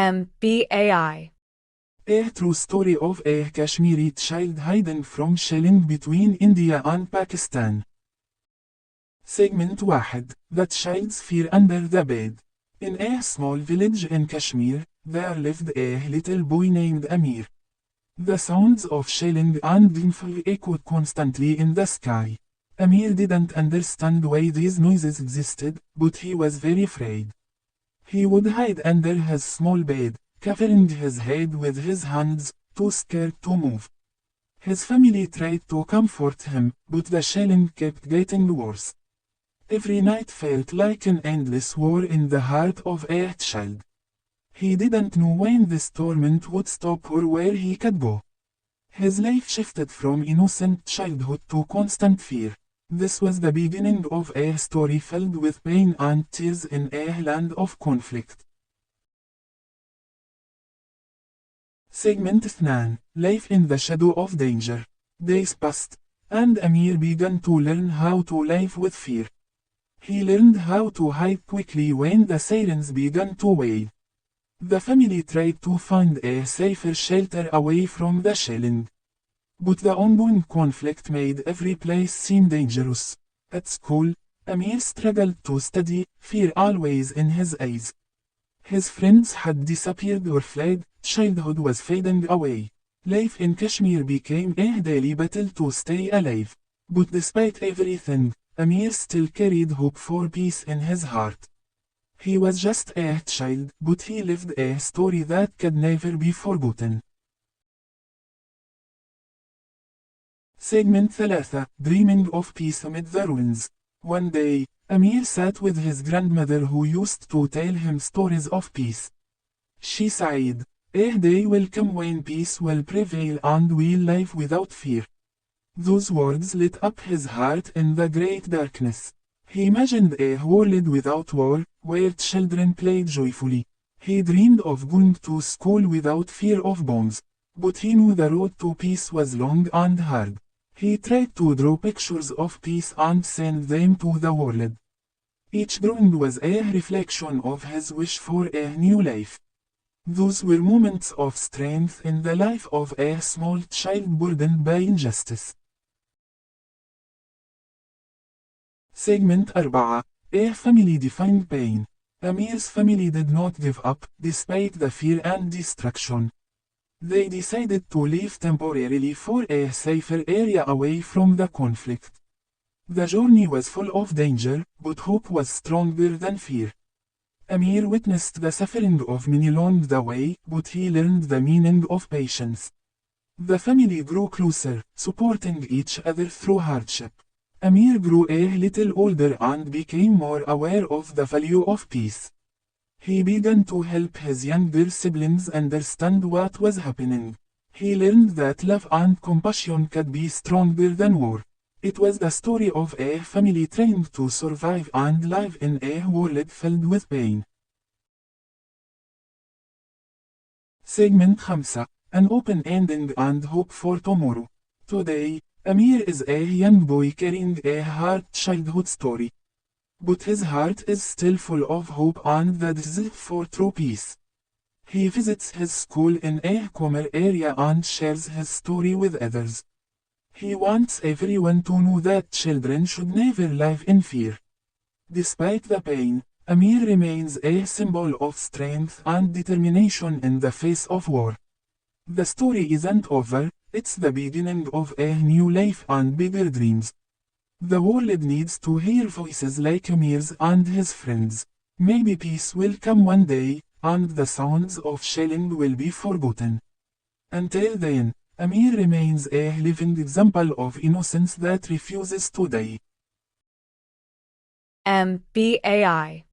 MBAI. A true story of a Kashmiri child hidden from shelling between India and Pakistan. Segment 1. The child's fear under the bed. In a small village in Kashmir, there lived a little boy named Amir. The sounds of shelling and gunfire echoed constantly in the sky. Amir didn't understand why these noises existed, but he was very afraid. He would hide under his small bed, covering his head with his hands, too scared to move. His family tried to comfort him, but the shelling kept getting worse. Every night felt like an endless war in the heart of a child. He didn't know when this torment would stop or where he could go. His life shifted from innocent childhood to constant fear. This was the beginning of a story filled with pain and tears in a land of conflict. Segment 2. Life in the shadow of danger. Days passed, and Amir began to learn how to live with fear. He learned how to hide quickly when the sirens began to wail. The family tried to find a safer shelter away from the shelling. But the ongoing conflict made every place seem dangerous. At school, Amir struggled to study, fear always in his eyes. His friends had disappeared or fled, childhood was fading away. Life in Kashmir became a daily battle to stay alive. But despite everything, Amir still carried hope for peace in his heart. He was just a child, but he lived a story that could never be forgotten. Segment 3. Dreaming of peace amid the ruins. One day, Amir sat with his grandmother who used to tell him stories of peace. She sighed, "A day will come when peace will prevail and we'll live without fear." Those words lit up his heart in the great darkness. He imagined a world without war, where children played joyfully. He dreamed of going to school without fear of bombs. But he knew the road to peace was long and hard. He tried to draw pictures of peace and send them to the world. Each drawing was a reflection of his wish for a new life. Those were moments of strength in the life of a small child burdened by injustice. Segment 4. A family-defined pain. Amir's family did not give up, despite the fear and destruction. They decided to leave temporarily for a safer area away from the conflict. The journey was full of danger, but hope was stronger than fear. Amir witnessed the suffering of many along the way, but he learned the meaning of patience. The family grew closer, supporting each other through hardship. Amir grew a little older and became more aware of the value of peace. He began to help his younger siblings understand what was happening. He learned that love and compassion could be stronger than war. It was the story of a family trying to survive and live in a world filled with pain. Segment 5. An open ending and hope for tomorrow. Today, Amir is a young boy carrying a hard childhood story. But his heart is still full of hope and the desire for true peace. He visits his school in a calmer area and shares his story with others. He wants everyone to know that children should never live in fear. Despite the pain, Amir remains a symbol of strength and determination in the face of war. The story isn't over, it's the beginning of a new life and bigger dreams. The world needs to hear voices like Amir's and his friends. Maybe peace will come one day, and the sounds of shelling will be forgotten. Until then, Amir remains a living example of innocence that refuses to die. MBAI.